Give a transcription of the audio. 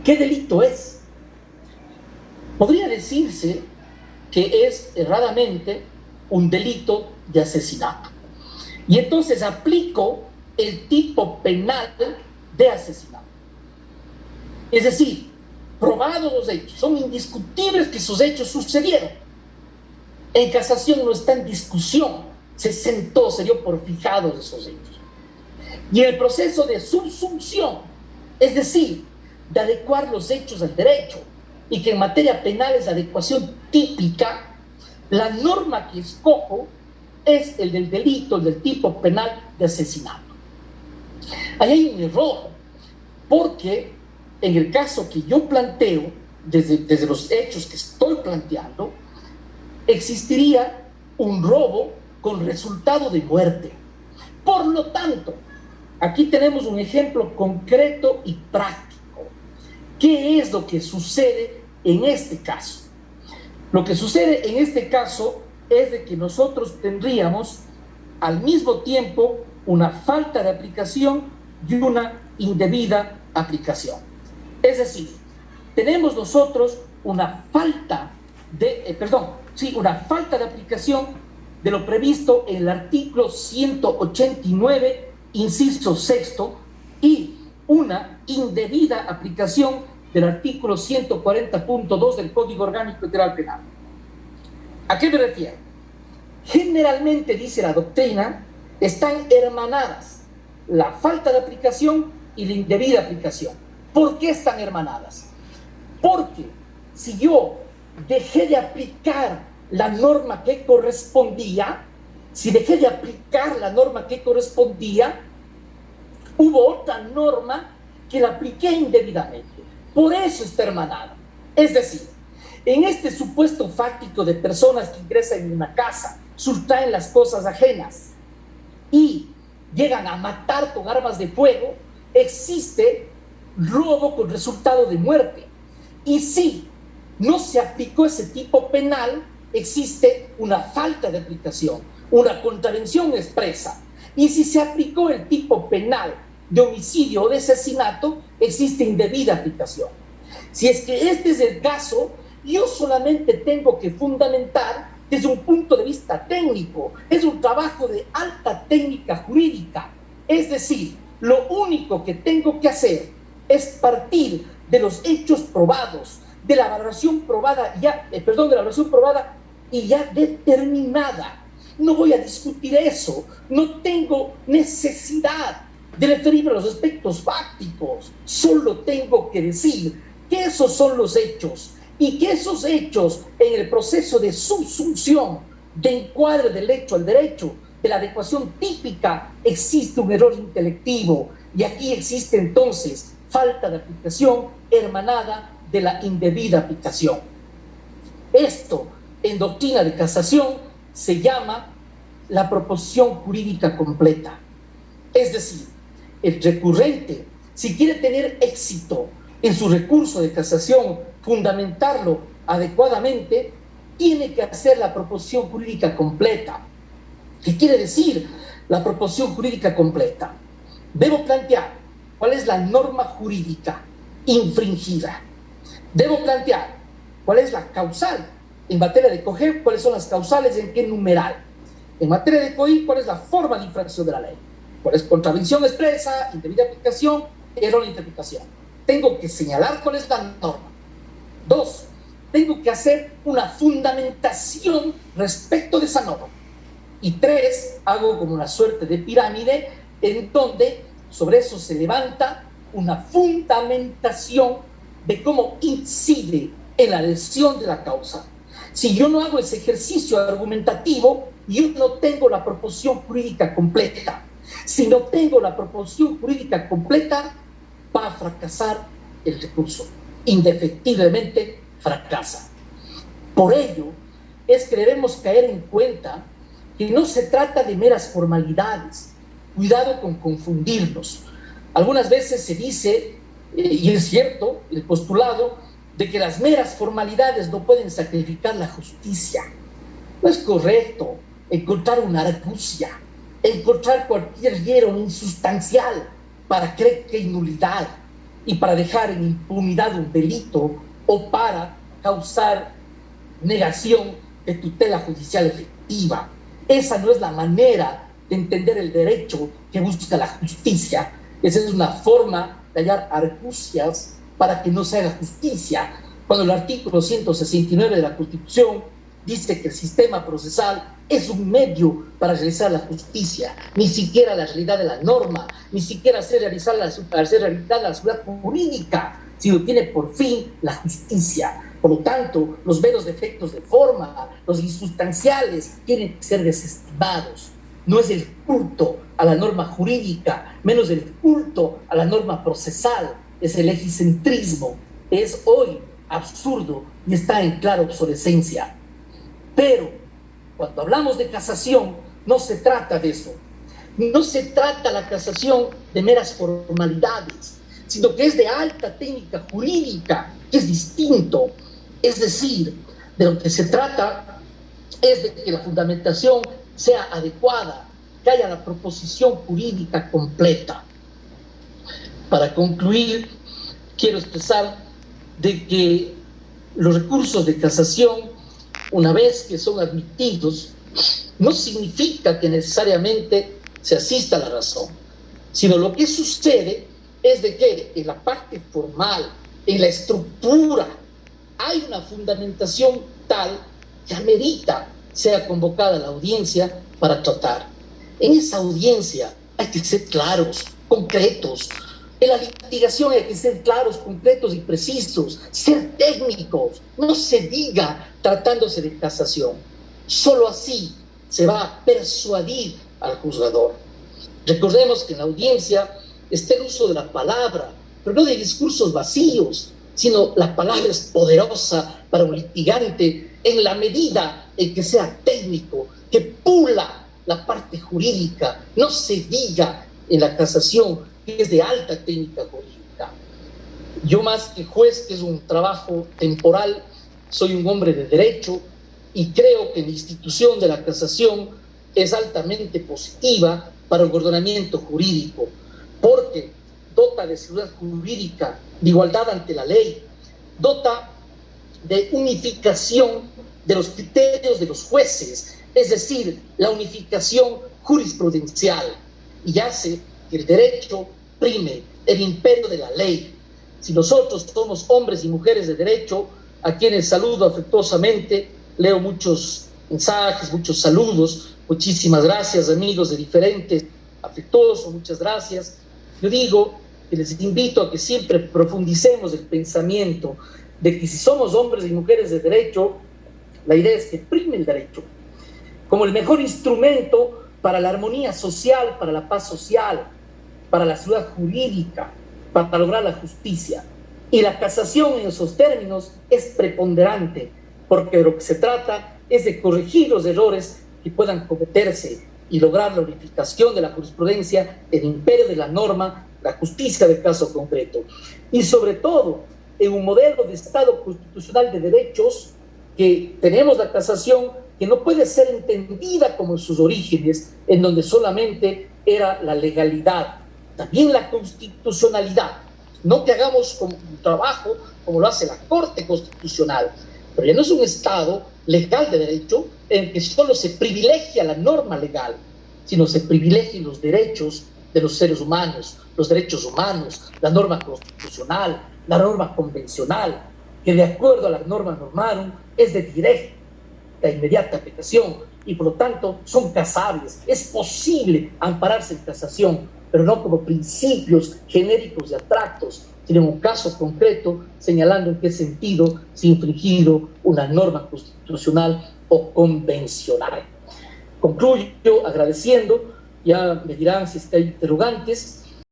¿Qué delito es? Podría decirse que es erradamente un delito de asesinato. Y entonces aplico el tipo penal de asesinato. Es decir, probados los hechos, son indiscutibles que esos hechos sucedieron. En casación no está en discusión, se sentó, se dio por fijados esos hechos. Y en el proceso de subsunción, es decir, de adecuar los hechos al derecho, y que en materia penal es adecuación típica, la norma que escojo es el del delito, el del tipo penal de asesinato. Ahí hay un error, porque en el caso que yo planteo, desde los hechos que estoy planteando, existiría un robo con resultado de muerte. Por lo tanto, aquí tenemos un ejemplo concreto y práctico. ¿Qué es lo que sucede en este caso? Lo que sucede en este caso es de que nosotros tendríamos al mismo tiempo una falta de aplicación y una indebida aplicación. Es decir, tenemos nosotros una falta de aplicación de lo previsto en el artículo 189, inciso sexto, y una indebida aplicación del artículo 140.2 del Código Orgánico Integral Penal. ¿A qué me refiero? Generalmente, dice la doctrina, están hermanadas la falta de aplicación y la indebida aplicación. ¿Por qué están hermanadas? Porque si yo dejé de aplicar la norma que correspondía, hubo otra norma que la apliqué indebidamente. Por eso está hermanada. Es decir, en este supuesto fáctico de personas que ingresan en una casa, sustraen las cosas ajenas y llegan a matar con armas de fuego, existe robo con resultado de muerte. Y si no se aplicó ese tipo penal, existe una falta de aplicación, una contravención expresa. Y si se aplicó el tipo penal de homicidio o de asesinato, existe indebida aplicación. Si es que este es el caso, yo solamente tengo que fundamentar desde un punto de vista técnico. Es un trabajo de alta técnica jurídica. Es decir, lo único que tengo que hacer es partir de los hechos probados, de la valoración probada y ya determinada. No voy a discutir eso, no tengo necesidad de referirme a los aspectos fácticos, solo tengo que decir que esos son los hechos y que esos hechos en el proceso de subsunción, de encuadre del hecho al derecho, de la adecuación típica, existe un error intelectivo y aquí existe entonces falta de aplicación hermanada de la indebida aplicación. Esto en doctrina de casación se llama la proposición jurídica completa. Es decir, el recurrente, si quiere tener éxito en su recurso de casación, fundamentarlo adecuadamente, tiene que hacer la proposición jurídica completa. ¿Qué quiere decir la proposición jurídica completa? Debo plantear cuál es la norma jurídica infringida. Debo plantear cuál es la causal. En materia de COGEP, cuáles son las causales, en qué numeral. En materia de COI, cuál es la forma de infracción de la ley. Cuál es contravención expresa, indebida aplicación, errónea interpretación. Tengo que señalar cuál es la norma. 2, tengo que hacer una fundamentación respecto de esa norma. Y 3, hago como una suerte de pirámide en donde sobre eso se levanta una fundamentación de cómo incide en la lesión de la causa. Si yo no hago ese ejercicio argumentativo, yo no tengo la proposición jurídica completa. Si no tengo la proposición jurídica completa, va a fracasar el recurso. Indefectiblemente fracasa. Por ello, es que debemos caer en cuenta que no se trata de meras formalidades. Cuidado con confundirnos. Algunas veces se dice, y es cierto, el postulado de que las meras formalidades no pueden sacrificar la justicia. No es correcto encontrar una argucia, encontrar cualquier hierro insustancial para creer que hay nulidad. y para dejar en impunidad un delito o para causar negación de tutela judicial efectiva. Esa no es la manera de entender el derecho que busca la justicia. Esa es una forma de hallar argucias para que no se haga justicia. Cuando el artículo 169 de la Constitución dice que el sistema procesal es un medio para realizar la justicia, ni siquiera la realidad de la norma, ni siquiera hacer realidad la seguridad jurídica, sino tiene por fin la justicia. Por lo tanto, los meros defectos de forma, los insustanciales, tienen que ser desestimados. No es el culto a la norma jurídica, menos el culto a la norma procesal, es el legicentrismo. Es hoy absurdo y está en clara obsolescencia. Pero cuando hablamos de casación, no se trata de eso. No se trata la casación de meras formalidades, sino que es de alta técnica jurídica, que es distinto. Es decir, de lo que se trata es de que la fundamentación sea adecuada, que haya la proposición jurídica completa. Para concluir, quiero expresar de que los recursos de casación, una vez que son admitidos, no significa que necesariamente se asista a la razón, sino lo que sucede es de que en la parte formal, en la estructura, hay una fundamentación tal que amerita sea convocada la audiencia para tratar. En esa audiencia hay que ser claros, concretos. En la litigación hay que ser claros, concretos y precisos, ser técnicos. No se diga tratándose de casación. Solo así se va a persuadir al juzgador. Recordemos que en la audiencia está el uso de la palabra, pero no de discursos vacíos, sino la palabra es poderosa para un litigante en la medida en que sea técnico, que pula la parte jurídica. No se diga en la casación que es de alta técnica jurídica. Yo, más que juez, que es un trabajo temporal, soy un hombre de derecho y creo que la institución de la casación es altamente positiva para el ordenamiento jurídico, porque dota de seguridad jurídica, de igualdad ante la ley, dota de unificación de los criterios de los jueces, es decir, la unificación jurisprudencial, y hace que el derecho prime el imperio de la ley. Si nosotros somos hombres y mujeres de derecho, a quienes saludo afectuosamente, leo muchos mensajes, muchos saludos, muchísimas gracias, amigos de diferentes, afectuosos, muchas gracias. Yo digo que les invito a que siempre profundicemos el pensamiento de que si somos hombres y mujeres de derecho, la idea es que prime el derecho como el mejor instrumento para la armonía social, para la paz social, para la seguridad jurídica, para lograr la justicia. Y la casación en esos términos es preponderante, porque de lo que se trata es de corregir los errores que puedan cometerse y lograr la unificación de la jurisprudencia, el imperio de la norma, la justicia del caso concreto. Y sobre todo, en un modelo de Estado constitucional de derechos, que tenemos la casación que no puede ser entendida como en sus orígenes, en donde solamente era la legalidad, también la constitucionalidad. No que hagamos un trabajo como lo hace la Corte Constitucional, pero ya no es un Estado legal de derecho en que solo se privilegia la norma legal, sino se privilegian los derechos de los seres humanos, los derechos humanos, la norma constitucional, la norma convencional, que de acuerdo a la norma normarum es de directa e inmediata aplicación y por lo tanto son casables. Es posible ampararse en casación, pero no como principios genéricos y abstractos, sino en un caso concreto señalando en qué sentido se ha infringido una norma constitucional o convencional. Concluyo agradeciendo, ya me dirán si es que hay interrogantes,